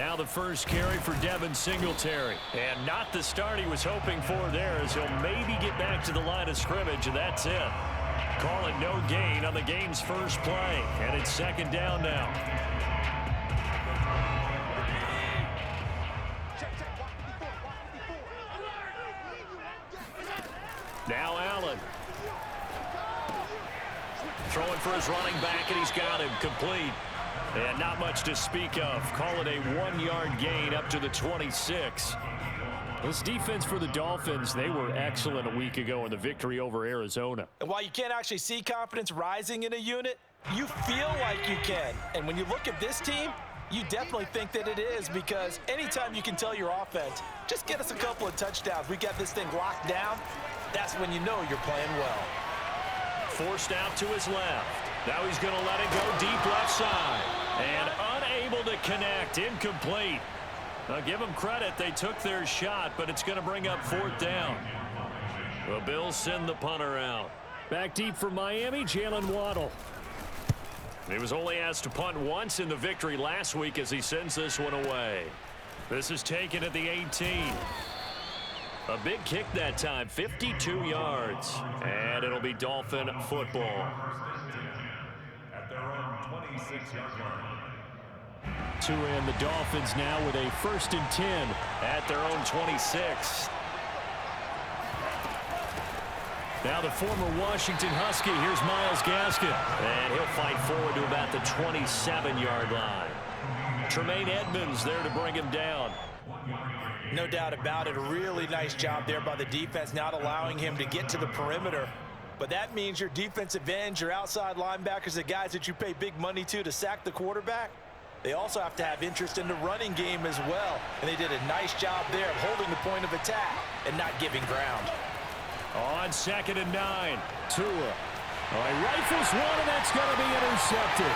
Now the first carry for Devin Singletary. And not the start he was hoping for there, as he'll maybe get back to the line of scrimmage, and that's it. Call it no gain on the game's first play. And it's second down now. Now Allen. Throwing for his running back, and he's got him complete. And not much to speak of. Call it a 1-yard gain up to the 26. This defense for the Dolphins, they were excellent a week ago in the victory over Arizona. And while you can't actually see confidence rising in a unit, you feel like you can. And when you look at this team, you definitely think that it is, because anytime you can tell your offense, just get us a couple of touchdowns, we got this thing locked down, that's when you know you're playing well. Forced out to his left. Now he's going to let it go deep left side. And unable to connect. Incomplete. Now give them credit. They took their shot, but it's going to bring up fourth down. The Bills send the punter out. Back deep for Miami, Jalen Waddle. He was only asked to punt once in the victory last week as he sends this one away. This is taken at the 18. A big kick that time, 52 yards. And it'll be Dolphin football. At their own 26-yard line. To end the Dolphins now with a 1st and 10 at their own 26. Now the former Washington Husky, here's Myles Gaskin. And he'll fight forward to about the 27-yard line. Tremaine Edmonds there to bring him down. No doubt about it. A really nice job there by the defense, not allowing him to get to the perimeter. But that means your defensive ends, your outside linebackers, the guys that you pay big money to sack the quarterback, they also have to have interest in the running game as well. And they did a nice job there of holding the point of attack and not giving ground. On 2nd and 9, Tua. Rifles one, and that's going to be intercepted.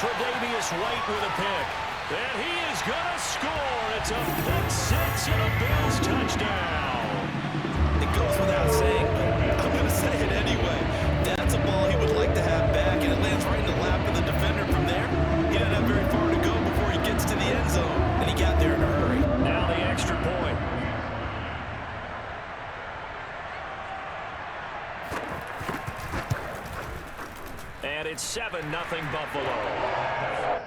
Tre'Davious White with a pick. And he is going to score. It's a pick six and a Bills touchdown. It goes without saying, but I'm going to say it anyway. That's a ball he would like to have back, and it lands right in the lap of the defender from there. He doesn't have very far to go before he gets to the end zone, and he got there in a hurry. Now the extra point. And it's 7-0 Buffalo.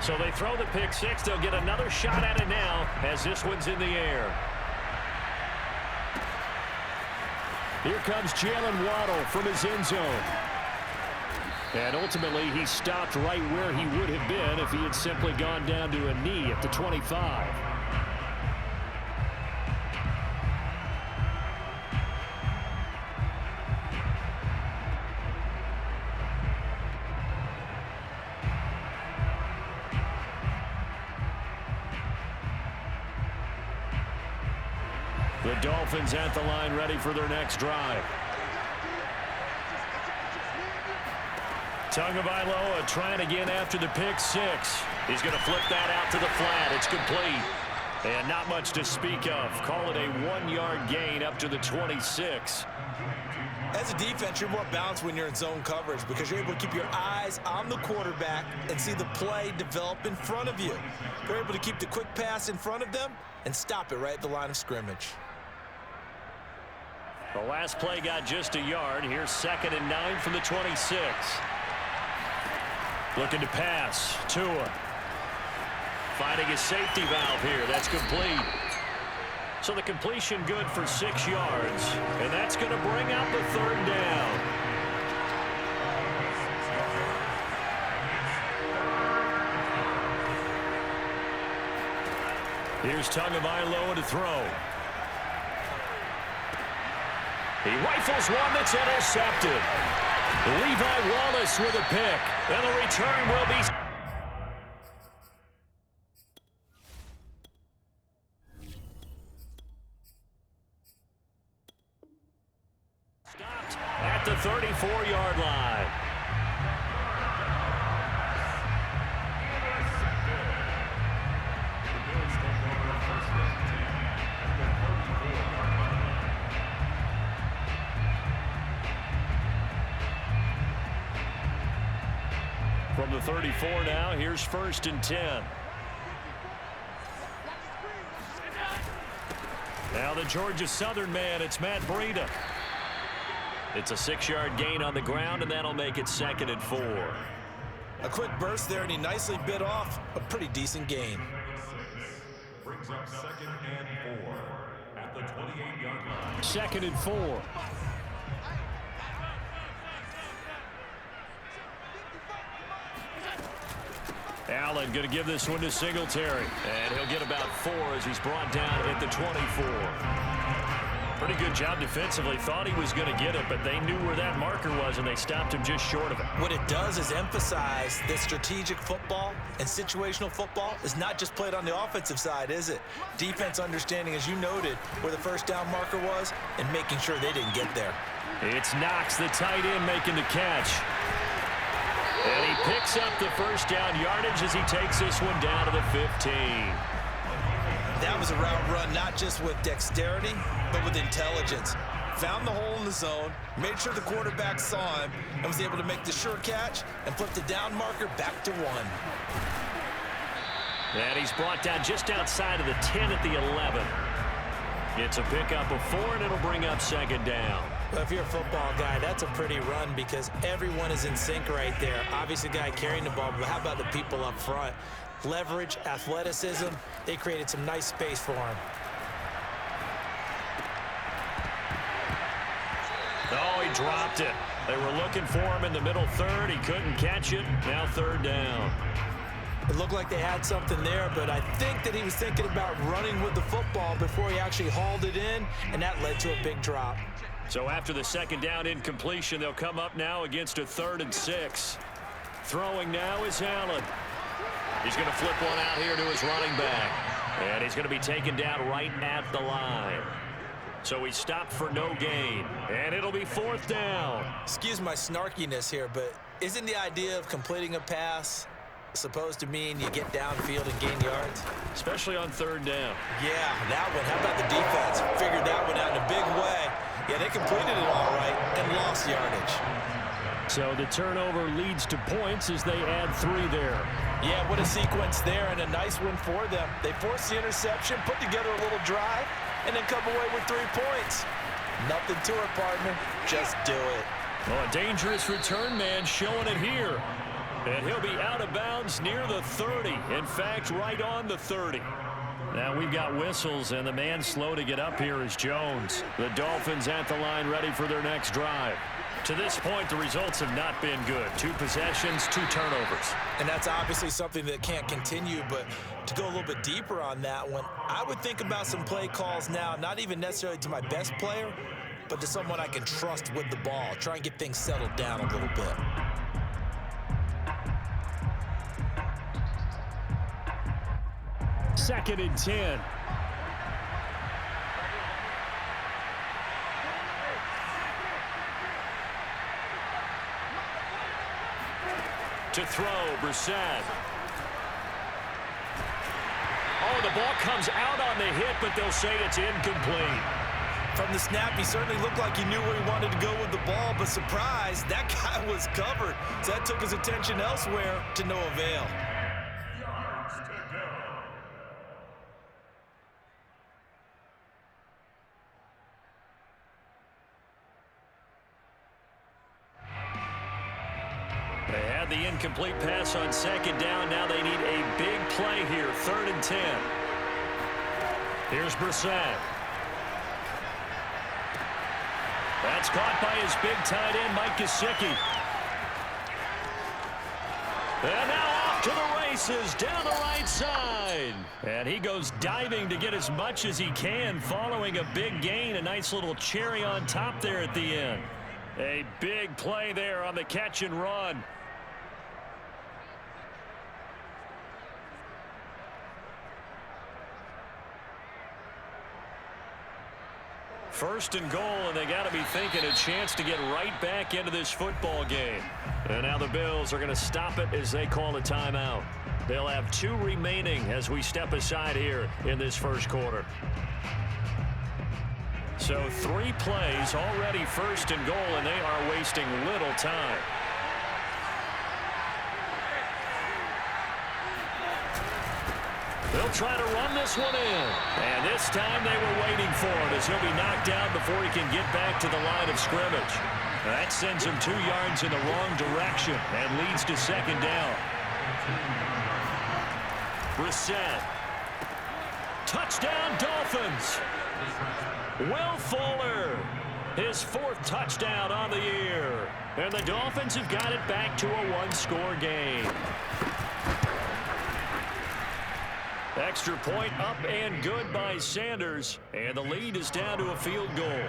So they throw the pick six. They'll get another shot at it now as this one's in the air. Here comes Jalen Waddle from his end zone. And ultimately, he stopped right where he would have been if he had simply gone down to a knee at the 25. The Dolphins at the line, ready for their next drive. Tagovailoa trying again after the pick six. He's going to flip that out to the flat. It's complete. And not much to speak of. Call it a 1-yard gain up to the 26. As a defense, you're more balanced when you're in zone coverage because you're able to keep your eyes on the quarterback and see the play develop in front of you. They're able to keep the quick pass in front of them and stop it right at the line of scrimmage. The last play got just a yard. Here's 2nd and 9 from the 26. Looking to pass. Tua. Finding his safety valve here. That's complete. So the completion good for 6 yards. And that's going to bring out the 3rd down. Here's Tagovailoa to throw. He rifles one that's intercepted. Levi Wallace with a pick. And the return will be... stopped at the 34-yard line. From the 34 now, here's 1st and 10. Now the Georgia Southern man, it's Matt Brisett. It's a 6-yard gain on the ground, and that'll make it 2nd and 4. A quick burst there, and he nicely bit off a pretty decent gain. Brings up 2nd and 4 at the 28-yard line. 2nd and 4. Allen going to give this one to Singletary, and he'll get about 4 as he's brought down at the 24. Pretty good job defensively. Thought he was going to get it, but they knew where that marker was, and they stopped him just short of it. What it does is emphasize that strategic football and situational football is not just played on the offensive side, is it? Defense understanding, as you noted, where the first down marker was and making sure they didn't get there. It's Knox, the tight end, making the catch. And he picks up the first down yardage as he takes this one down to the 15. That was a route run not just with dexterity, but with intelligence. Found the hole in the zone, made sure the quarterback saw him, and was able to make the sure catch and flip the down marker back to 1. And he's brought down just outside of the 10 at the 11. It's a pickup of 4, and it'll bring up 2nd down. Well, if you're a football guy, that's a pretty run because everyone is in sync right there. Obviously, the guy carrying the ball, but how about the people up front? Leverage, athleticism, they created some nice space for him. Oh, he dropped it. They were looking for him in the middle third. He couldn't catch it. Now 3rd down. It looked like they had something there, but I think that he was thinking about running with the football before he actually hauled it in, and that led to a big drop. So after the 2nd down incompletion, they'll come up now against a 3rd and 6. Throwing now is Allen. He's going to flip one out here to his running back. And he's going to be taken down right at the line. So he stopped for no gain. And it'll be 4th down. Excuse my snarkiness here, but isn't the idea of completing a pass supposed to mean you get downfield and gain yards? Especially on 3rd down. Yeah, that one. How about the defense? Figured that one out in a big way. Yeah, they completed it all right and lost yardage. So the turnover leads to points as they add 3 there. Yeah, what a sequence there and a nice win for them. They forced the interception, put together a little drive, and then come away with 3 points. Nothing to it, partner. Just do it. Well, a dangerous return man showing it here. And he'll be out of bounds near the 30. In fact, right on the 30. Now we've got whistles, and the man slow to get up here is Jones. The Dolphins at the line ready for their next drive. To this point, the results have not been good. 2 possessions, 2 turnovers. And that's obviously something that can't continue, but to go a little bit deeper on that one, I would think about some play calls now, not even necessarily to my best player, but to someone I can trust with the ball. Try and get things settled down a little bit. Second and 10. To throw, Brisett. Oh, the ball comes out on the hit, but they'll say it's incomplete. From the snap, he certainly looked like he knew where he wanted to go with the ball, but surprise, that guy was covered. So that took his attention elsewhere to no avail. Yards to go. They had the incomplete pass on 2nd down. Now they need a big play here. 3rd and 10. Here's Brisett. That's caught by his big tight end, Mike Gesicki. And now off to the races down the right side. And he goes diving to get as much as he can following a big gain. A nice little cherry on top there at the end. A big play there on the catch and run. First and goal, and they got to be thinking a chance to get right back into this football game. And now the Bills are going to stop it as they call a timeout. They'll have 2 remaining as we step aside here in this first quarter. So 3 plays already 1st and goal, and they are wasting little time. They'll try to run this one in. And this time they were waiting for it as he'll be knocked down before he can get back to the line of scrimmage. That sends him 2 yards in the wrong direction and leads to second down. Brisett. Touchdown, Dolphins. Will Fuller. His 4th touchdown on the year. And the Dolphins have got it back to a 1-score game. Extra point up and good by Sanders. And the lead is down to a field goal.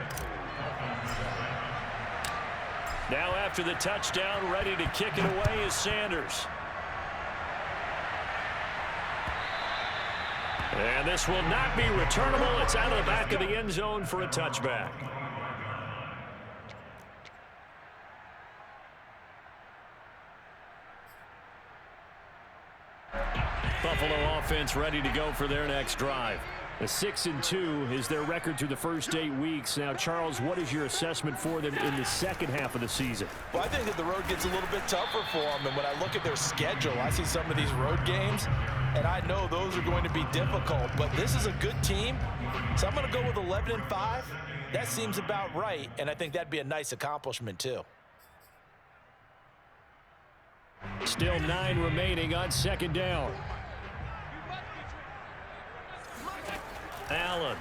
Now after the touchdown, ready to kick it away is Sanders. And this will not be returnable. It's out of the back of the end zone for a touchback. Buffalo offense ready to go for their next drive. A 6-2 is their record through the first 8 weeks. Now, Charles, what is your assessment for them in the second half of the season? Well, I think that the road gets a little bit tougher for them. And when I look at their schedule, I see some of these road games, and I know those are going to be difficult. But this is a good team, so I'm going to go with 11-5. That seems about right, and I think that'd be a nice accomplishment, too. Still 9 remaining on second down. Allen.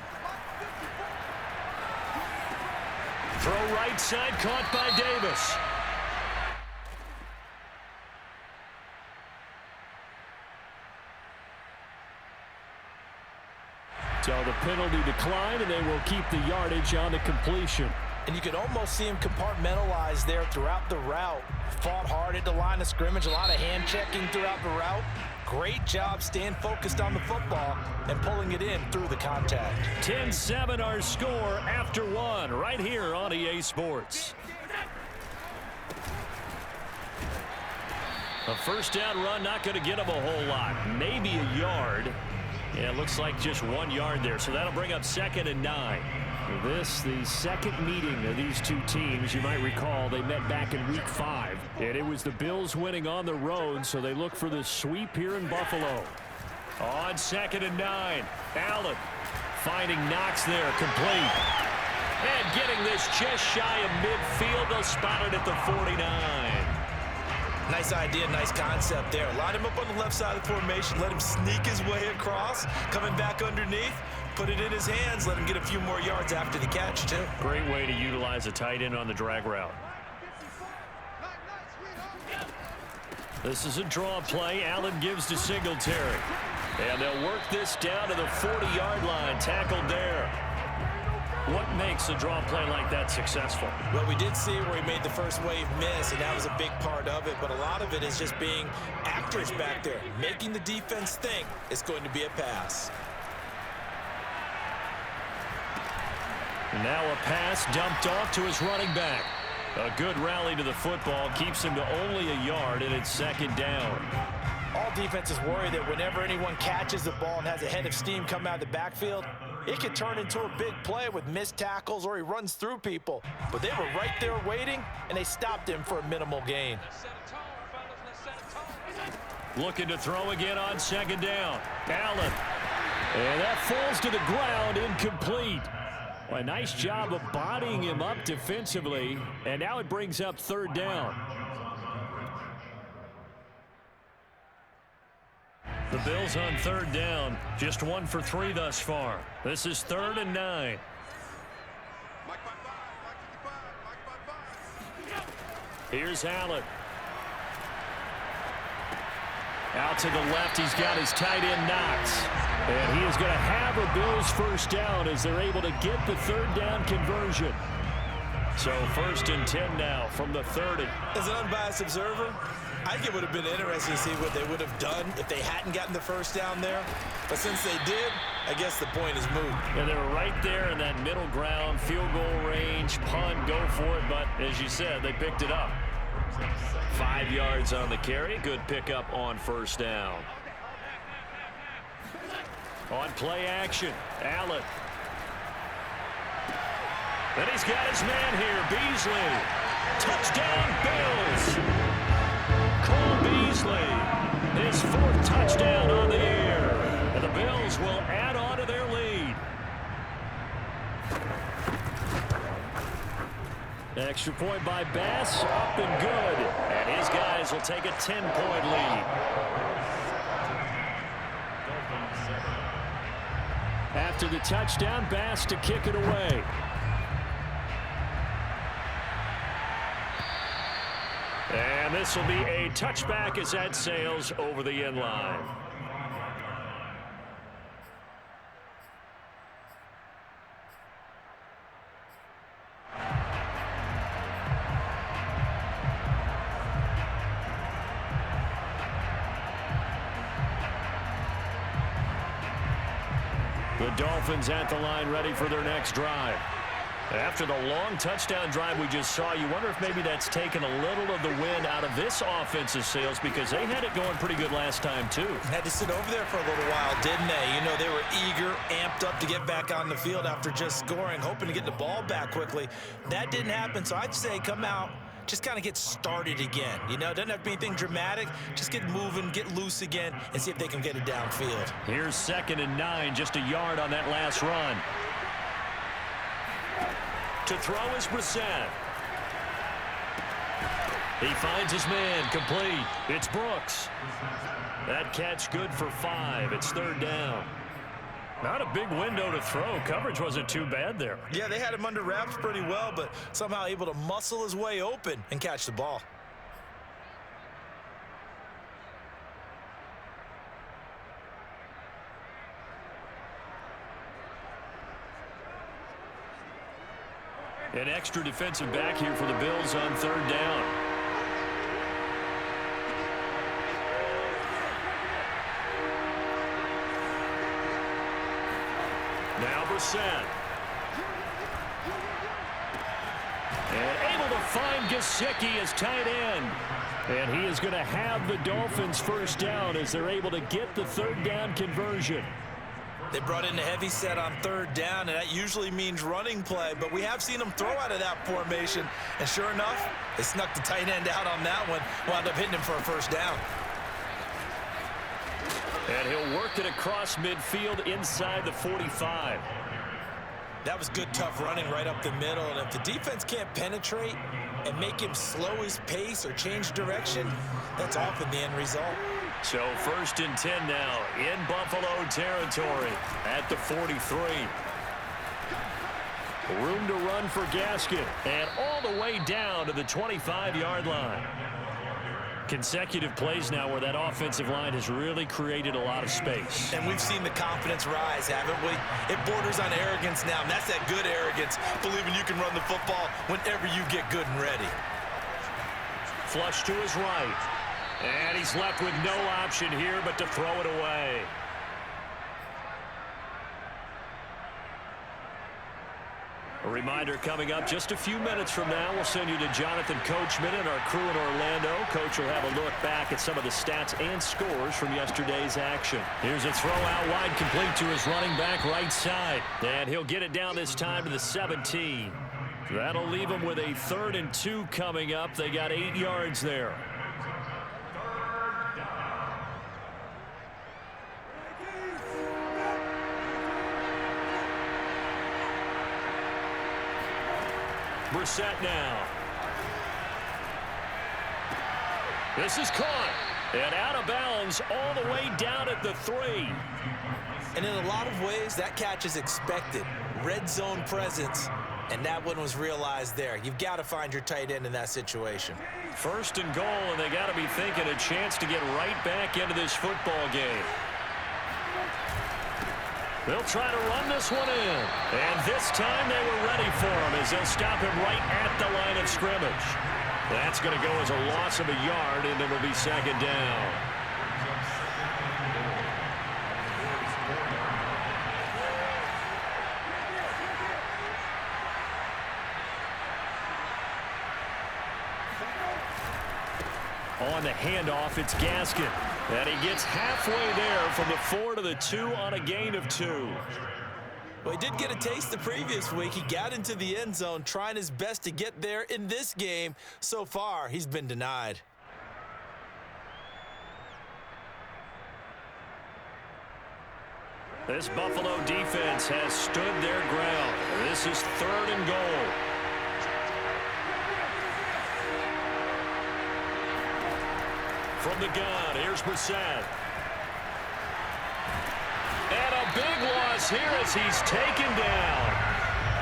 Throw right side, caught by Davis. So the penalty declined, and they will keep the yardage on the completion. And you could almost see him compartmentalize there throughout the route. Fought hard at the line of scrimmage, a lot of hand checking throughout the route. Great job staying focused on the football and pulling it in through the contact. 10-7 our score after 1 right here on EA Sports. A first down run, not going to get him a whole lot. Maybe a yard. Yeah, it looks like just 1 yard there. So that'll bring up 2nd and 9. This, the second meeting of these two teams. You might recall they met back in Week 5. And it was the Bills winning on the road, so they look for the sweep here in Buffalo. On 2nd and 9, Allen finding Knox there, complete. And getting this just shy of midfield. They'll spot it at the 49. Nice idea, nice concept there. Line him up on the left side of the formation, let him sneak his way across, coming back underneath, put it in his hands, let him get a few more yards after the catch, too. Great way to utilize a tight end on the drag route. This is a draw play. Allen gives to Singletary. And they'll work this down to the 40-yard line, tackled there. What makes a draw play like that successful? Well, we did see where he made the first wave miss, and that was a big part of it. But a lot of it is just being actors back there, making the defense think it's going to be a pass. And now a pass dumped off to his running back. A good rally to the football keeps him to only a yard, and it's 2nd down. All defenses worry that whenever anyone catches the ball and has a head of steam come out of the backfield, it could turn into a big play with missed tackles or he runs through people. But they were right there waiting, and they stopped him for a minimal gain. Looking to throw again on 2nd down. Allen. And that falls to the ground, incomplete. Well, a nice job of bodying him up defensively. And now it brings up 3rd down. The Bills on 3rd down, just 1 for 3 thus far. This is 3rd and 9. Here's Allen. Out to the left, he's got his tight end Knox. And he is going to have a Bills first down as they're able to get the 3rd down conversion. So 1st and 10 now from the 30. As an unbiased observer, I think it would have been interesting to see what they would have done if they hadn't gotten the first down there. But since they did, I guess the point is moot. Yeah, they were right there in that middle ground, field goal range, punt, go for it. But as you said, they picked it up. 5 yards on the carry. Good pickup on 1st down. On play action, Allen. Then he's got his man here, Beasley. Touchdown, Bills. Cole Beasley, his 4th touchdown on the year. And the Extra point by Bass, up and good. And his guys will take a 10-point lead. After the touchdown, Bass to kick it away. And this will be a touchback as that sails over the end line. The Dolphins at the line ready for their next drive. After the long touchdown drive we just saw, you wonder if maybe that's taken a little of the wind out of this offensive sails because they had it going pretty good last time too. Had to sit over there for a little while, didn't they? You know, they were eager, amped up to get back on the field after just scoring, hoping to get the ball back quickly. That didn't happen, so I'd say come out, just kind of get started again. You know, it doesn't have to be anything dramatic. Just get moving, get loose again, and see if they can get it downfield. Here's 2nd and 9, just a yard on that last run. To throw is Brisett. He finds his man, complete. It's Brooks. That catch good for 5. It's 3rd down. Not a big window to throw. Coverage wasn't too bad there. Yeah, they had him under wraps pretty well, but somehow able to muscle his way open and catch the ball. An extra defensive back here for the Bills on 3rd down. Now Brisett. And able to find Gesicki as tight end. And he is going to have the Dolphins first down as they're able to get the 3rd down conversion. They brought in a heavy set on 3rd down, and that usually means running play, but we have seen them throw out of that formation, and sure enough, they snuck the tight end out on that one, wound up hitting him for a first down. And he'll work it across midfield inside the 45. That was good, tough running right up the middle, and if the defense can't penetrate and make him slow his pace or change direction, that's often the end result. So 1st and 10 now in Buffalo territory at the 43. Room to run for Gaskin and all the way down to the 25-yard line. Consecutive plays now where that offensive line has really created a lot of space. And we've seen the confidence rise, haven't we? It borders on arrogance now, and that's that good arrogance, believing you can run the football whenever you get good and ready. Flush to his right. And he's left with no option here but to throw it away. A reminder coming up just a few minutes from now. We'll send you to Jonathan Coachman and our crew in Orlando. Coach will have a look back at some of the stats and scores from yesterday's action. Here's a throw out wide, complete to his running back right side. And he'll get it down this time to the 17. That'll leave him with a 3rd and 2 coming up. They got 8 yards there. Brisett now. This is caught. And out of bounds all the way down at the 3. And in a lot of ways, that catch is expected. Red zone presence. And that one was realized there. You've got to find your tight end in that situation. 1st and goal, and they got to be thinking a chance to get right back into this football game. They'll try to run this one in. And this time they were ready for him as they'll stop him right at the line of scrimmage. That's going to go as a loss of a yard, and it'll be 2nd down. On the handoff, it's Gaskin. And he gets halfway there from the 4 to the 2 on a gain of 2. Well, he did get a taste the previous week. He got into the end zone, trying his best to get there in this game. So far, he's been denied. This Buffalo defense has stood their ground. This is 3rd and goal. From the gun, here's Brisett. And a big loss here as he's taken down.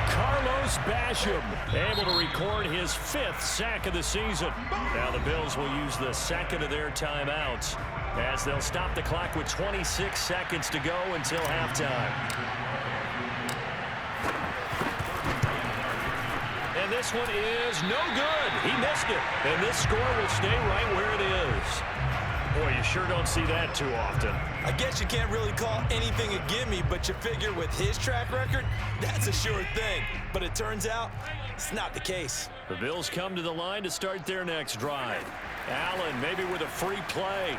Carlos Basham able to record his 5th sack of the season. Now the Bills will use the second of their timeouts as they'll stop the clock with 26 seconds to go until halftime. And this one is no good. He missed it. And this score will stay right where it is. Boy, you sure don't see that too often. I guess you can't really call anything a gimme, but you figure with his track record, that's a sure thing. But it turns out it's not the case. The Bills come to the line to start their next drive. Allen maybe with a free play.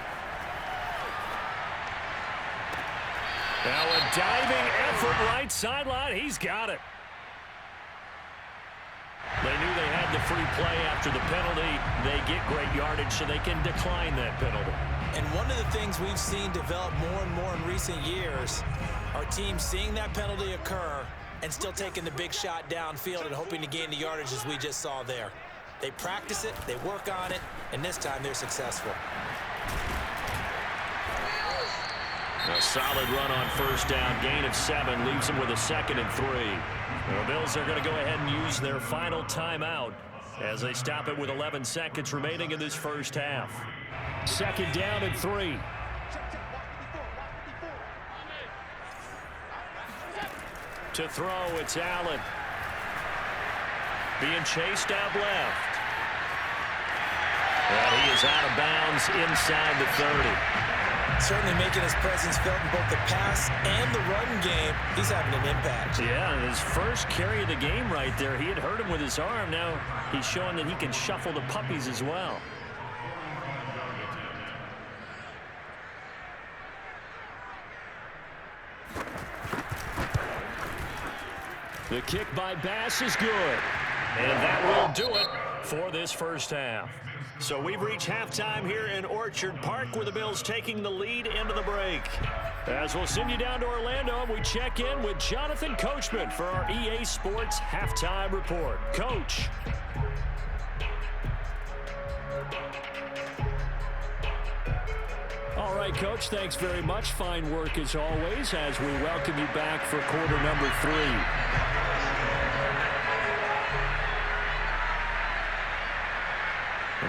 Now a diving effort right sideline. He's got it. They knew they had the free play after the penalty. They get great yardage so they can decline that penalty. And one of the things we've seen develop more and more in recent years are teams seeing that penalty occur and still taking the big shot downfield and hoping to gain the yardage as we just saw there. They practice it, they work on it, and this time they're successful. A solid run on first down. Gain of 7 leaves them with a 2nd and 3. The Bills are going to go ahead and use their final timeout as they stop it with 11 seconds remaining in this first half. 2nd down and 3. To throw, it's Allen. Being chased out left. And he is out of bounds inside the 30. Certainly making his presence felt in both the pass and the run game. He's having an impact. Yeah, his first carry of the game right there. He had hurt him with his arm. Now he's showing that he can shuffle the puppies as well. The kick by Bass is good. And that will do it for this first half. So we've reached halftime here in Orchard Park with the Bills taking the lead into the break. As we'll send you down to Orlando, we check in with Jonathan Coachman for our EA Sports Halftime Report. Coach. All right, Coach, thanks very much. Fine work as always as we welcome you back for quarter number 3.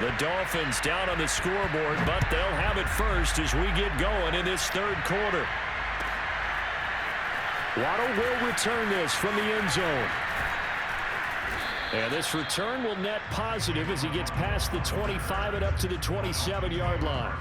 The Dolphins down on the scoreboard, but they'll have it first as we get going in this third quarter. Waddle will return this from the end zone. And this return will net positive as he gets past the 25 and up to the 27-yard line.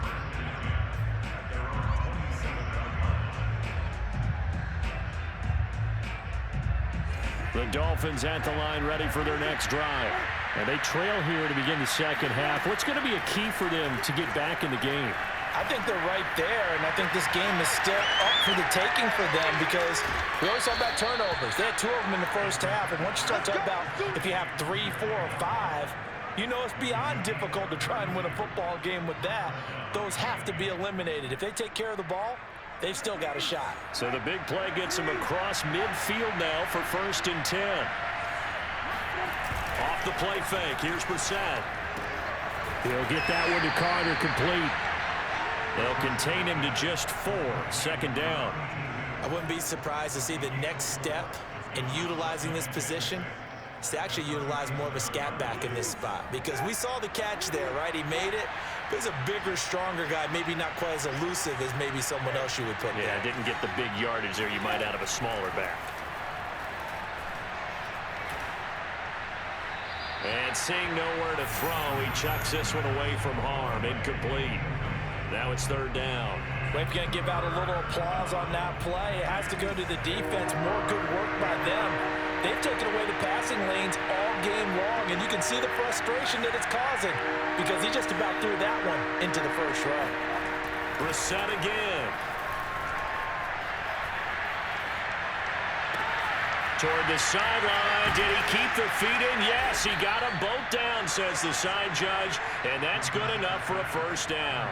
The Dolphins at the line ready for their next drive. And they trail here to begin the second half. What's going to be a key for them to get back in the game? I think they're right there, and I think this game is still up for the taking for them because we always talk about turnovers. They had 2 of them in the first half, and once you start talking about if you have 3, 4, or 5, you know it's beyond difficult to try and win a football game with that. Those have to be eliminated. If they take care of the ball, they've still got a shot. So the big play gets them across midfield now for 1st and 10. Off the play fake, here's Brisett. He'll get that one to Carter complete. They'll contain him to just 4, 2nd down. I wouldn't be surprised to see the next step in utilizing this position is to actually utilize more of a scat back in this spot because we saw the catch there, right? He made it. He's a bigger, stronger guy, maybe not quite as elusive as maybe someone else you would put there. Yeah, didn't get the big yardage there you might out of a smaller back. And seeing nowhere to throw, he chucks this one away from harm. Incomplete. Now it's 3rd down. We're going to give out a little applause on that play. It has to go to the defense. More good work by them. They've taken away the passing lanes all game long, and you can see the frustration that it's causing because he just about threw that one into the first row. Brisett again. Toward the sideline. Did he keep the feet in? Yes, he got them both down, says the side judge, and that's good enough for a 1st down.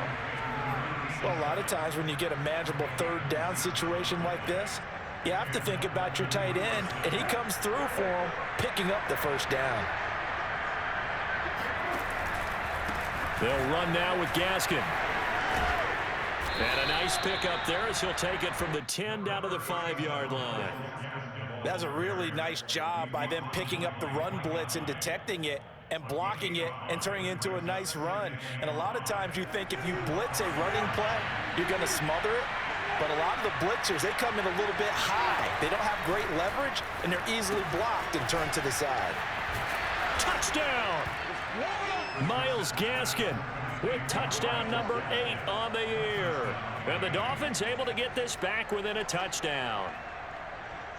Well, a lot of times when you get a manageable 3rd down situation like this, you have to think about your tight end, and he comes through for him, picking up the 1st down. They'll run now with Gaskin. And a nice pickup there as he'll take it from the 10 down to the 5-yard line. That's a really nice job by them picking up the run blitz and detecting it and blocking it and turning it into a nice run. And a lot of times you think if you blitz a running play, you're going to smother it. But a lot of the blitzers, they come in a little bit high. They don't have great leverage, and they're easily blocked and turned to the side. Touchdown! Myles Gaskin with touchdown number 8 on the year. And the Dolphins able to get this back within a touchdown.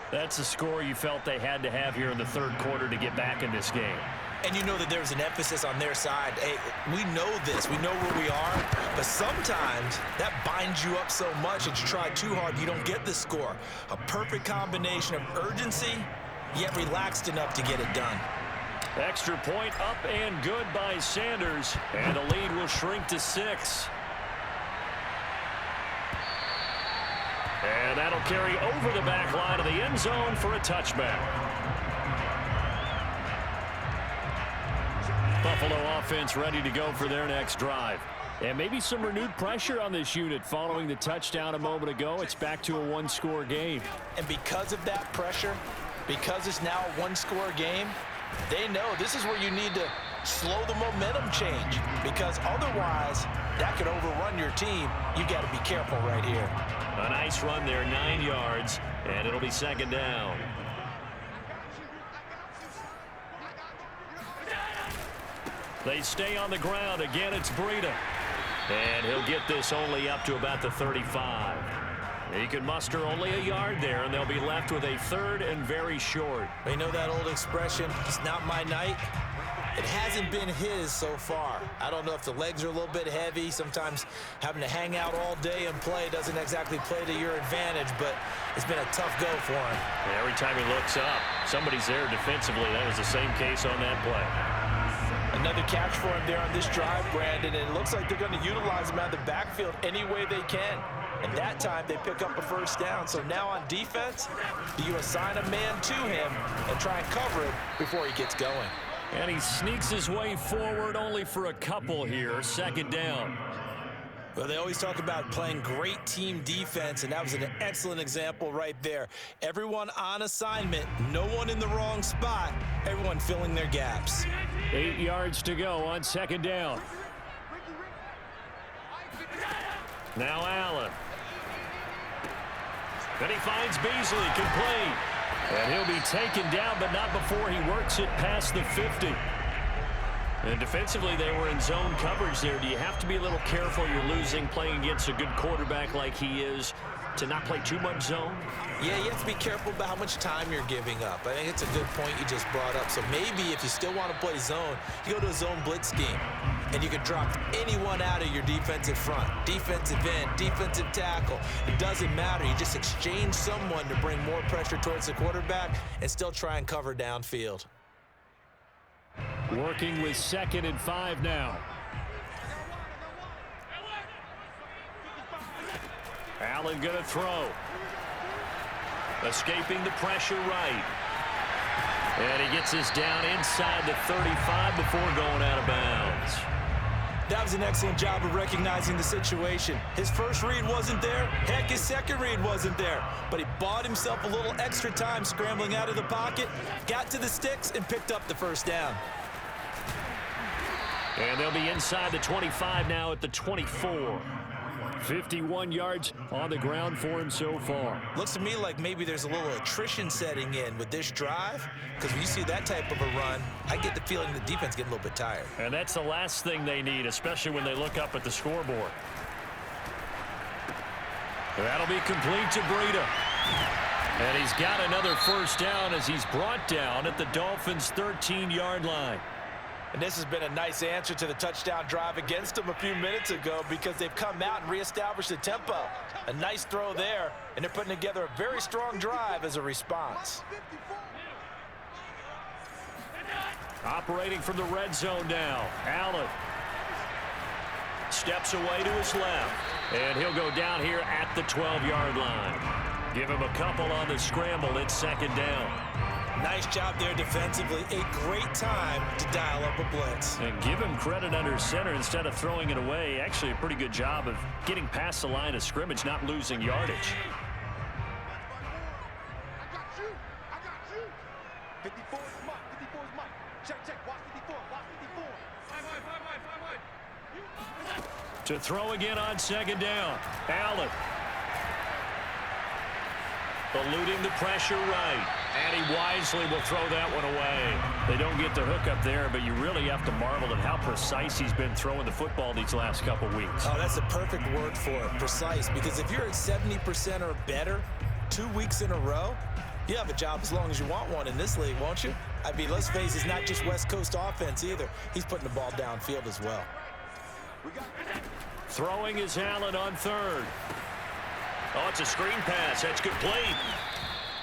That's the score you felt they had to have here in the third quarter to get back in this game. And you know that there's an emphasis on their side. Hey, we know this. We know where we are. But sometimes that binds you up so much that you try too hard, you don't get the score. A perfect combination of urgency, yet relaxed enough to get it done. Extra point up and good by Sanders. And the lead will shrink to 6. And that'll carry over the back line of the end zone for a touchback. Buffalo offense ready to go for their next drive. And maybe some renewed pressure on this unit following the touchdown a moment ago. It's back to a one-score game. And because of that pressure, because it's now a one-score game, they know this is where you need to slow the momentum change, because otherwise that could overrun your team. You got to be careful right here. A nice run there, 9 yards, and it'll be second down. They stay on the ground. Again, it's Brisett. And he'll get this only up to about the 35. He can muster only a yard there, and they'll be left with a third and very short. You know that old expression, it's not my night? It hasn't been his so far. I don't know if the legs are a little bit heavy. Sometimes having to hang out all day and play doesn't exactly play to your advantage, but it's been a tough go for him. And every time he looks up, somebody's there defensively. That was the same case on that play. Another catch for him there on this drive, Brandon, and it looks like they're going to utilize him out of the backfield any way they can. And that time they pick up a first down. So now on defense, do you assign a man to him and try and cover it before he gets going? And he sneaks his way forward only for a couple here. Second down. Well, they always talk about playing great team defense, and that was an excellent example right there. Everyone on assignment, no one in the wrong spot, everyone filling their gaps. 8 yards to go on second down. Now Allen. Then he finds Beasley, complete. And he'll be taken down, but not before he works it past the 50. And defensively, they were in zone coverage there. Do you have to be a little careful? You're losing, playing against a good quarterback like he is, to not play too much zone? Yeah, you have to be careful about how much time you're giving up. I think it's a good point you just brought up. So maybe if you still want to play zone, you go to a zone blitz scheme, and you can drop anyone out of your defensive front, defensive end, defensive tackle. It doesn't matter. You just exchange someone to bring more pressure towards the quarterback and still try and cover downfield. Working with 2nd and 5 now. Allen going to throw. Escaping the pressure right. And he gets this down inside the 35 before going out of bounds. That was an excellent job of recognizing the situation. His first read wasn't there. Heck, his second read wasn't there. But he bought himself a little extra time scrambling out of the pocket, got to the sticks, and picked up the first down. And they'll be inside the 25 now at the 24. 51 yards on the ground for him so far. Looks to me like maybe there's a little attrition setting in with this drive, because when you see that type of a run, I get the feeling the defense getting a little bit tired. And that's the last thing they need, especially when they look up at the scoreboard. That'll be complete to Brisett. And he's got another first down as he's brought down at the Dolphins' 13-yard line. And this has been a nice answer to the touchdown drive against them a few minutes ago, because they've come out and reestablished the tempo. A nice throw there, and they're putting together a very strong drive as a response. Operating from the red zone now. Allen steps away to his left, and he'll go down here at the 12-yard line. Give him a couple on the scramble. It's second down. Nice job there defensively. A great time to dial up a blitz. And give him credit under center instead of throwing it away. Actually, a pretty good job of getting past the line of scrimmage, not losing yardage. I got you. 54 is mine. 54 is mine. Check. Watch 54. Watch 54. Five wide. To throw again on second down. Allen. Eluding the pressure right. And he wisely will throw that one away. They don't get the hook up there, but you really have to marvel at how precise he's been throwing the football these last couple weeks. Oh, that's a perfect word for it, precise. Because if you're at 70% or better 2 weeks in a row, you have a job as long as you want one in this league, won't you? I mean, let's face it, it's not just West Coast offense either. He's putting the ball downfield as well. Throwing is Allen on third. Oh, it's a screen pass. That's complete.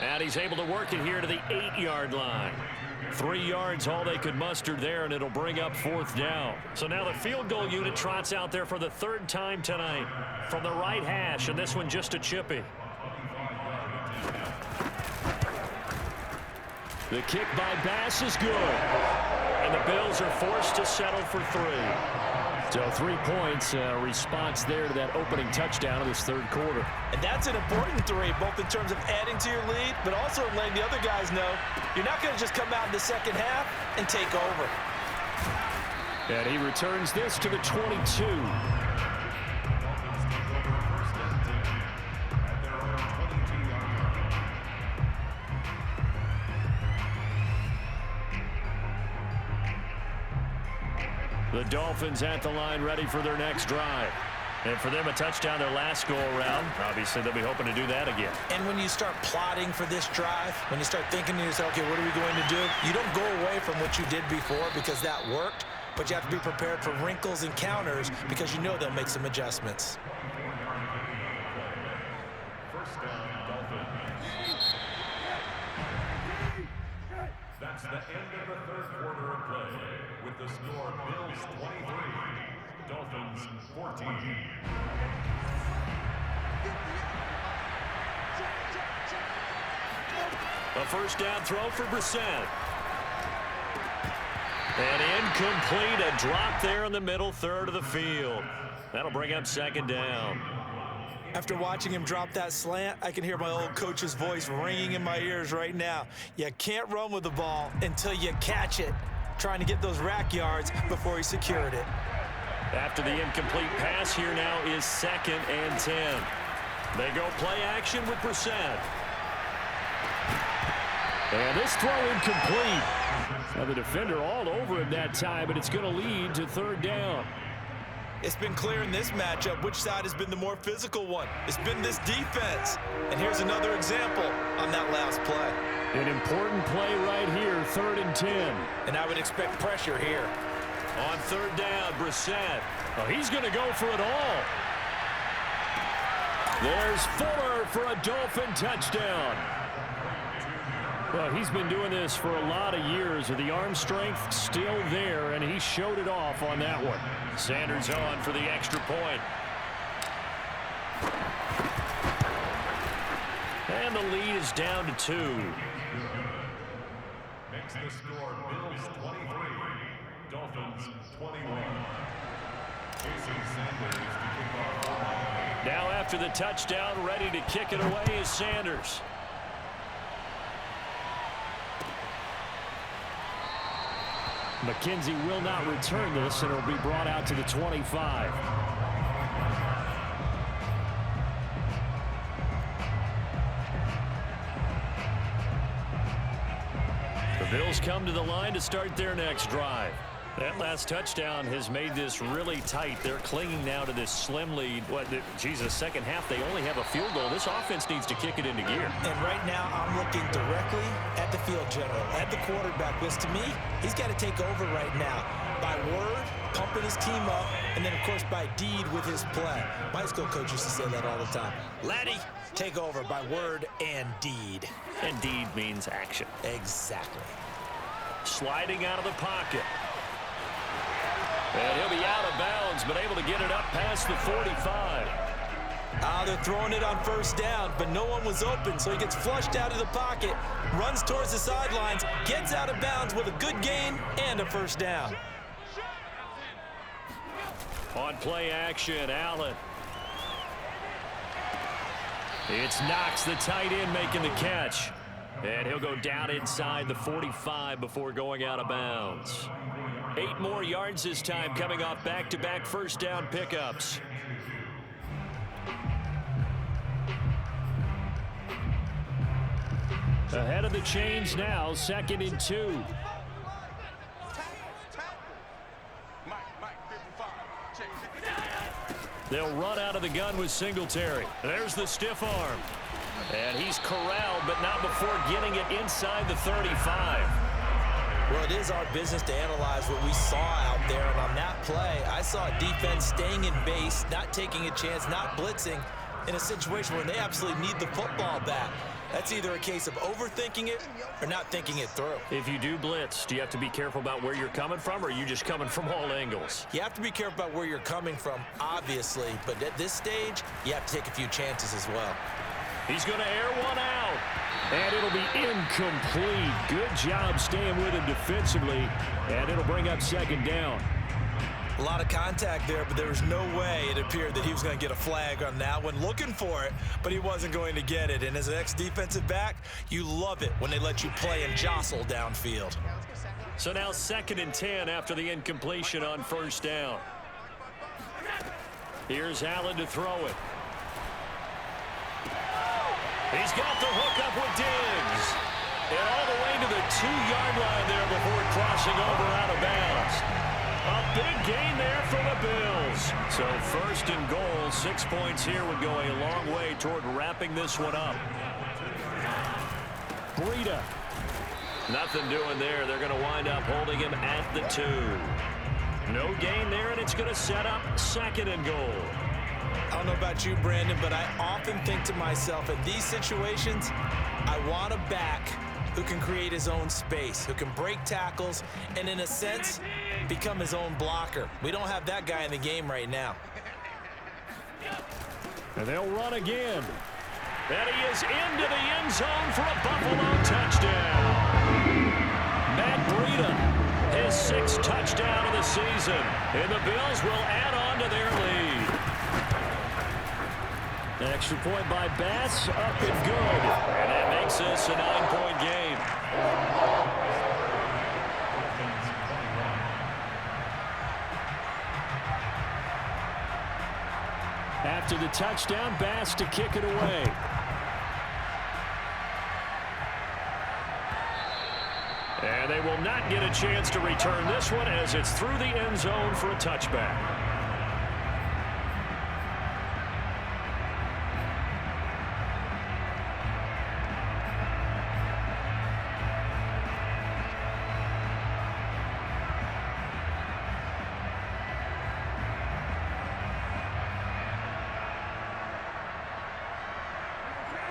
And he's able to work it here to the 8-yard line. 3 yards, all they could muster there, and it'll bring up fourth down. So now the field goal unit trots out there for the third time tonight from the right hash, and this one just a chippy. The kick by Bass is good. And the Bills are forced to settle for 3. So 3 points, response there to that opening touchdown of this third quarter. And that's an important 3, both in terms of adding to your lead, but also letting the other guys know you're not going to just come out in the second half and take over. And he returns this to the 22. The Dolphins at the line, ready for their next drive. And for them, a touchdown their last go-around. Obviously, they'll be hoping to do that again. And when you start plotting for this drive, when you start thinking to yourself, okay, what are we going to do? You don't go away from what you did before because that worked, but you have to be prepared for wrinkles and counters because you know they'll make some adjustments. First down, Dolphins. That's the end of the third quarter of play. With the score, Bills 23, Dolphins 14. A first down throw for Brisett. And incomplete, a drop there in the middle third of the field. That'll bring up second down. After watching him drop that slant, I can hear my old coach's voice ringing in my ears right now. You can't run with the ball until you catch it. Trying to get those rack yards before he secured it. After the incomplete pass, here now is 2nd and 10. They go play action with Brisett. And this throw incomplete. Now the defender all over him that time, but it's going to lead to third down. It's been clear in this matchup which side has been the more physical one. It's been this defense. And here's another example on that last play. An important play right here, 3rd and 10. And I would expect pressure here. On third down, Brisett. Oh, he's going to go for it all. There's Fuller for a Dolphin touchdown. Well, he's been doing this for a lot of years with the arm strength still there, and he showed it off on that one. Sanders on for the extra point. And the lead is down to 2. Makes the score Bills 23, Dolphins 21. Jason Sanders to kick off. Now after the touchdown, ready to kick it away is Sanders. McKenzie will not return this, and it'll be brought out to the 25. The Bills come to the line to start their next drive. That last touchdown has made this really tight. They're clinging now to this slim lead. Jesus, second half, they only have a field goal. This offense needs to kick it into gear. And right now, I'm looking directly at the field general, at the quarterback, because to me, he's got to take over right now. By word, pumping his team up, and then, of course, by deed with his play. My school coach used to say that all the time. Laddie, take over by word and deed. And deed means action. Exactly. Sliding out of the pocket. And he'll be out of bounds, but able to get it up past the 45. They're throwing it on first down, but no one was open, so he gets flushed out of the pocket, runs towards the sidelines, gets out of bounds with a good gain and a first down. On play action, Allen. It's Knox, the tight end, making the catch. And he'll go down inside the 45 before going out of bounds. 8 more yards this time, coming off back-to-back first down pickups. Ahead of the chains now, 2nd and 2. They'll run out of the gun with Singletary. There's the stiff arm. And he's corralled, but not before getting it inside the 35. Well, it is our business to analyze what we saw out there. And on that play, I saw a defense staying in base, not taking a chance, not blitzing in a situation where they absolutely need the football back. That's either a case of overthinking it or not thinking it through. If you do blitz, do you have to be careful about where you're coming from, or are you just coming from all angles? You have to be careful about where you're coming from, obviously. But at this stage, you have to take a few chances as well. He's going to air one out. And it'll be incomplete. Good job staying with him defensively. And it'll bring up 2nd down. A lot of contact there, but there was no way it appeared that he was going to get a flag on that one. Looking for it, but he wasn't going to get it. And as an ex-defensive back, you love it when they let you play and jostle downfield. So now 2nd and 10 after the incompletion on first down. Here's Allen to throw it. He's got the hook up with Diggs. And all the way to the 2-yard line there before crossing over out of bounds. A big gain there for the Bills. So 1st and goal, 6 points here would go a long way toward wrapping this one up. Brisett. Nothing doing there. They're going to wind up holding him at the 2. No gain there, and it's going to set up 2nd and goal. I don't know about you, Brandon, but I often think to myself, in these situations, I want a back who can create his own space, who can break tackles, and in a sense, become his own blocker. We don't have that guy in the game right now. And they'll run again. And he is into the end zone for a Buffalo touchdown. Brisett, his 6th touchdown of the season. And the Bills will add on to their lead. Extra point by Bass, up and good. And that makes this a 9-point game. After the touchdown, Bass to kick it away. And they will not get a chance to return this one as it's through the end zone for a touchback.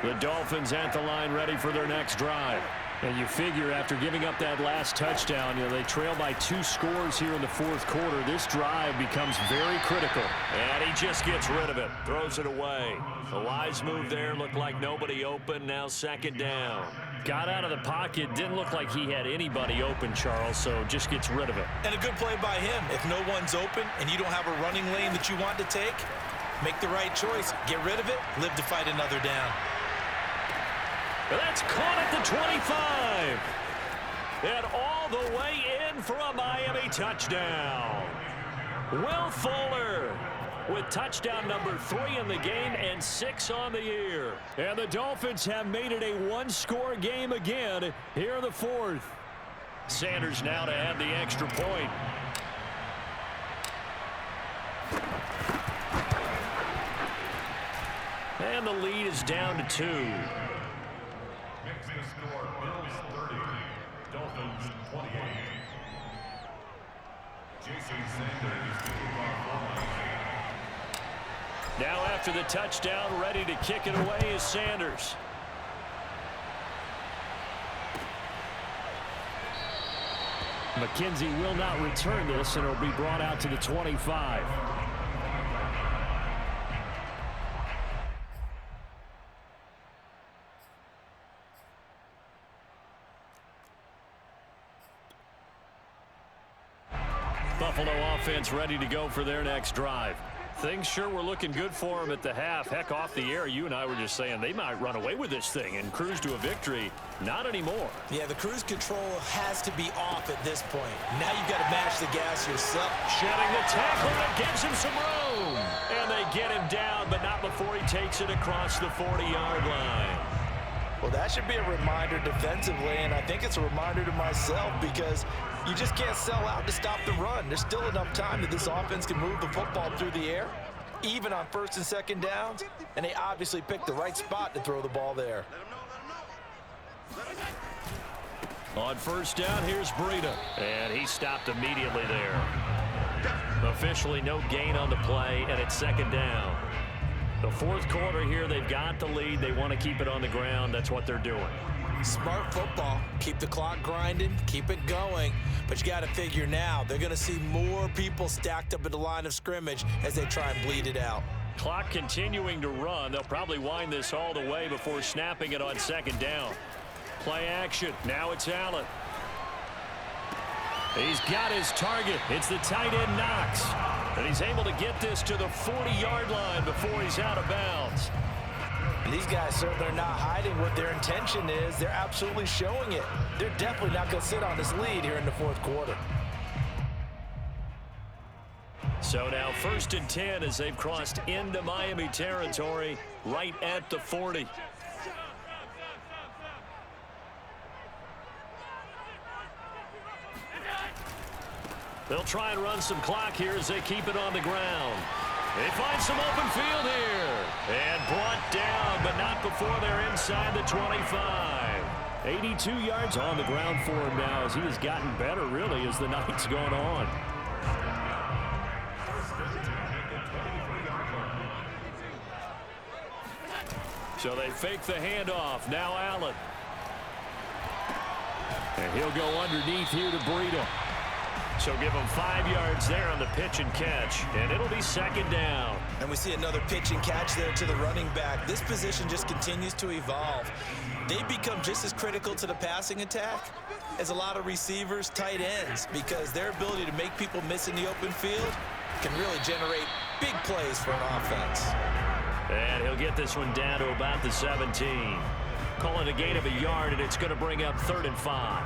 The Dolphins at the line ready for their next drive. And you figure after giving up that last touchdown, they trail by 2 scores here in the 4th quarter. This drive becomes very critical. And he just gets rid of it, throws it away. A wise move there, looked like nobody open, now 2nd down. Got out of the pocket, didn't look like he had anybody open, Charles, so just gets rid of it. And a good play by him. If no one's open and you don't have a running lane that you want to take, make the right choice. Get rid of it, live to fight another down. That's caught at the 25. And all the way in for a Miami touchdown. Will Fuller with touchdown number 3 in the game and 6 on the year. And the Dolphins have made it a 1-score game again here in the 4th. Sanders now to add the extra point. And the lead is down to 2. Makes the score Bills 30, Dolphins 28. Jason Sanders to Now after the touchdown, ready to kick it away is Sanders. McKenzie will not return this, and it'll be brought out to the 25. Buffalo offense ready to go for their next drive. Things sure were looking good for them at the half. Heck, off the air, you and I were just saying they might run away with this thing and cruise to a victory. Not anymore. Yeah, the cruise control has to be off at this point. Now you've got to match the gas yourself. Shedding the tackle, and it gives him some room. And they get him down, but not before he takes it across the 40-yard line. Well, that should be a reminder defensively, and I think it's a reminder to myself because you just can't sell out to stop the run. There's still enough time that this offense can move the football through the air, even on first and second downs, and they obviously picked the right spot to throw the ball there. On first down, here's Brisett, and he stopped immediately there. Officially no gain on the play, and it's second down. The fourth quarter here, they've got the lead. They want to keep it on the ground. That's what they're doing. Smart football. Keep the clock grinding. Keep it going. But you got to figure now, they're going to see more people stacked up at the line of scrimmage as they try and bleed it out. Clock continuing to run. They'll probably wind this all the way before snapping it on second down. Play action. Now it's Allen. He's got his target. It's the tight end Knox. And he's able to get this to the 40-yard line before he's out of bounds. And these guys certainly are not hiding what their intention is. They're absolutely showing it. They're definitely not going to sit on this lead here in the fourth quarter. So now 1st and 10 as they've crossed into Miami territory right at the 40. They'll try and run some clock here as they keep it on the ground. They find some open field here. And brought down, but not before they're inside the 25. 82 yards on the ground for him now as he has gotten better, really, as the night's gone on. So they fake the handoff. Now Allen. And he'll go underneath here to Brisett. So give him 5 yards there on the pitch and catch, and it'll be second down. And we see another pitch and catch there to the running back. This position just continues to evolve. They become just as critical to the passing attack as a lot of receivers, tight ends, because their ability to make people miss in the open field can really generate big plays for an offense. And he'll get this one down to about the 17. Call it a gain of a yard, and it's going to bring up 3rd and 5.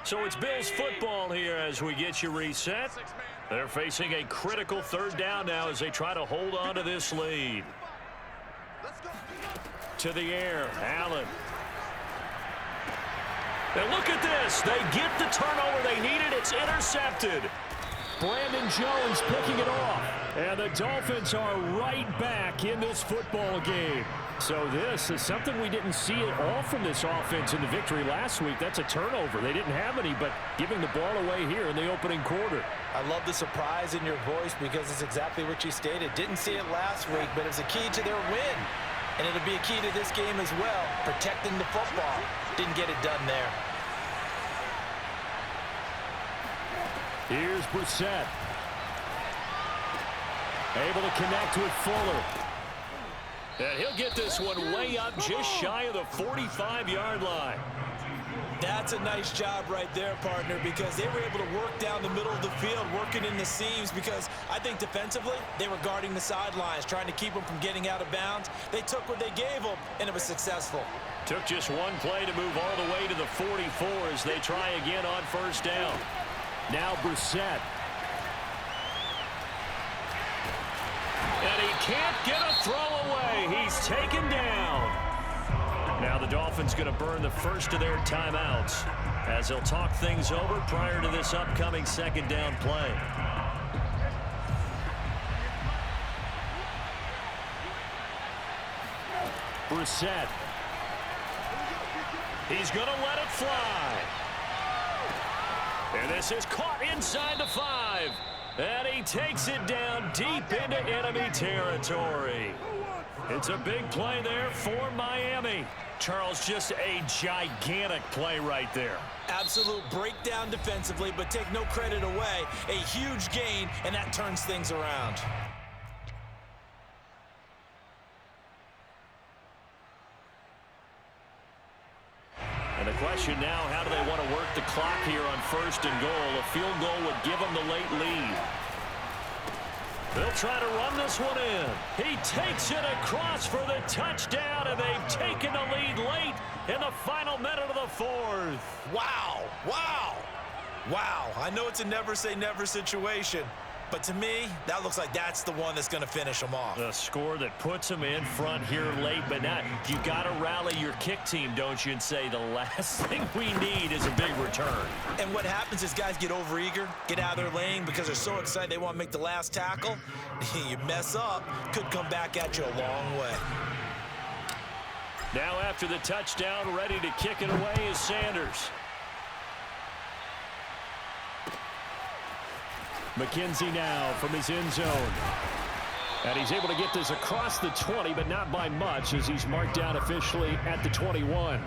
So it's Bills football here as we get you reset. They're facing a critical 3rd down now as they try to hold on to this lead. To the air, Allen. And look at this. They get the turnover they needed. It's intercepted. Brandon Jones picking it off. And the Dolphins are right back in this football game. So this is something we didn't see at all from this offense in the victory last week. That's a turnover. They didn't have any, but giving the ball away here in the opening quarter. I love the surprise in your voice because it's exactly what you stated. Didn't see it last week, but it's a key to their win. And it'll be a key to this game as well, protecting the football. Didn't get it done there. Here's Brisett. Able to connect with Fuller. And he'll get this one way up just shy of the 45-yard line. That's a nice job right there, partner, because they were able to work down the middle of the field, working in the seams, because I think defensively they were guarding the sidelines, trying to keep them from getting out of bounds. They took what they gave them, and it was successful. Took just one play to move all the way to the 44 as they try again on 1st down. Now Brisett. And he can't get a throw away. He's taken down. Now the Dolphins going to burn the first of their timeouts as they'll talk things over prior to this upcoming 2nd down play. Brisett. He's going to let it fly. And this is caught inside the 5. And he takes it down deep into enemy territory. It's a big play there for Miami. Charles, just a gigantic play right there. Absolute breakdown defensively, but take no credit away. A huge gain, and that turns things around. And the question now, how do they want to work the clock here on 1st and goal? A field goal would give them the late lead. They'll try to run this one in. He takes it across for the touchdown, and they've taken the lead late in the final minute of the 4th. Wow, wow, wow. I know it's a never-say-never situation, but to me, that looks like that's the one that's going to finish them off. The score that puts them in front here late, but now you got to rally your kick team, don't you, and say the last thing we need is a big return. And what happens is guys get overeager, get out of their lane because they're so excited they want to make the last tackle. You mess up, could come back at you a long way. Now after the touchdown, ready to kick it away is Sanders. McKenzie now from his end zone. And he's able to get this across the 20, but not by much as he's marked down officially at the 21.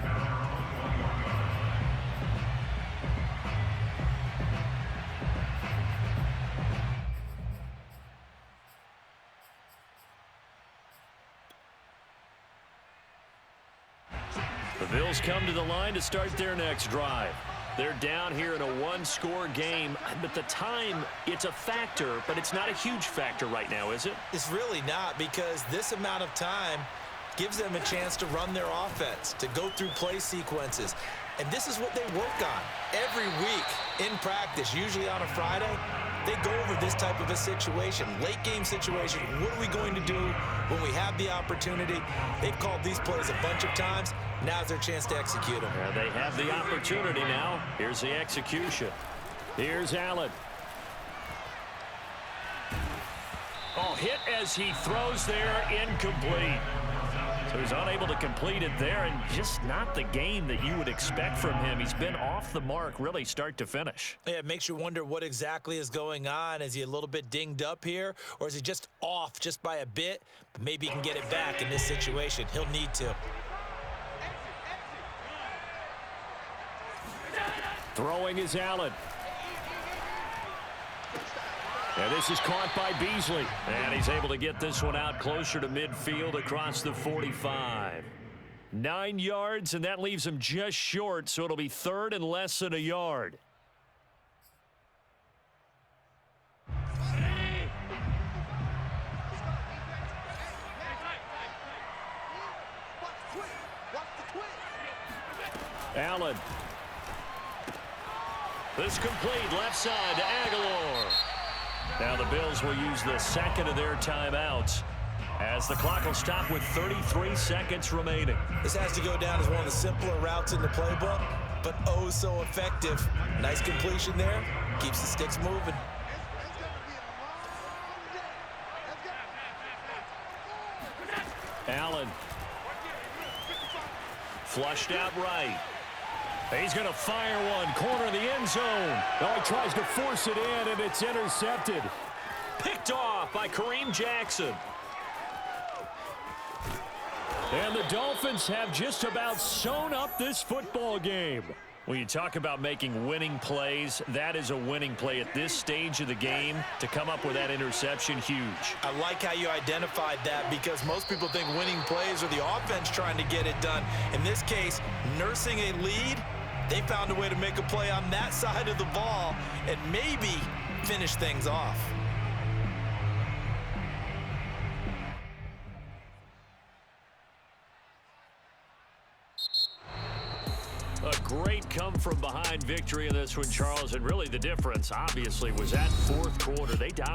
The Bills come to the line to start their next drive. They're down here in a one-score game, but the time, it's a factor, but it's not a huge factor right now, is it? It's really not, because this amount of time gives them a chance to run their offense, to go through play sequences. And this is what they work on every week in practice, usually on a Friday. They go over this type of a situation, late game situation. What are we going to do when we have the opportunity? They've called these plays a bunch of times. Now's their chance to execute them. Yeah, they have the opportunity now. Here's the execution. Here's Allen. Oh, hit as he throws there, incomplete. So he's unable to complete it there, and just not the game that you would expect from him. He's been off the mark really start to finish. Yeah, it makes you wonder what exactly is going on. Is he a little bit dinged up here, or is he just off just by a bit? Maybe he can get it back in this situation. He'll need to. Throwing is Allen. And this is caught by Beasley. And he's able to get this one out closer to midfield across the 45. 9 yards, and that leaves him just short, so it'll be 3rd and less than a yard. Allen. This complete left side to Aguilar. Now the Bills will use the second of their timeouts as the clock will stop with 33 seconds remaining. This has to go down as one of the simpler routes in the playbook, but oh so effective. Nice completion there. Keeps the sticks moving. Allen. Flushed out right. He's going to fire one, corner of the end zone. Oh, he tries to force it in, and it's intercepted. Picked off by Kareem Jackson. And the Dolphins have just about sewn up this football game. When you talk about making winning plays, that is a winning play at this stage of the game. To come up with that interception, huge. I like how you identified that, because most people think winning plays are the offense trying to get it done. In this case, nursing a lead, they found a way to make a play on that side of the ball and maybe finish things off. A great come-from-behind victory in this one, Charles, and really the difference, obviously, was that 4th quarter. They dominated.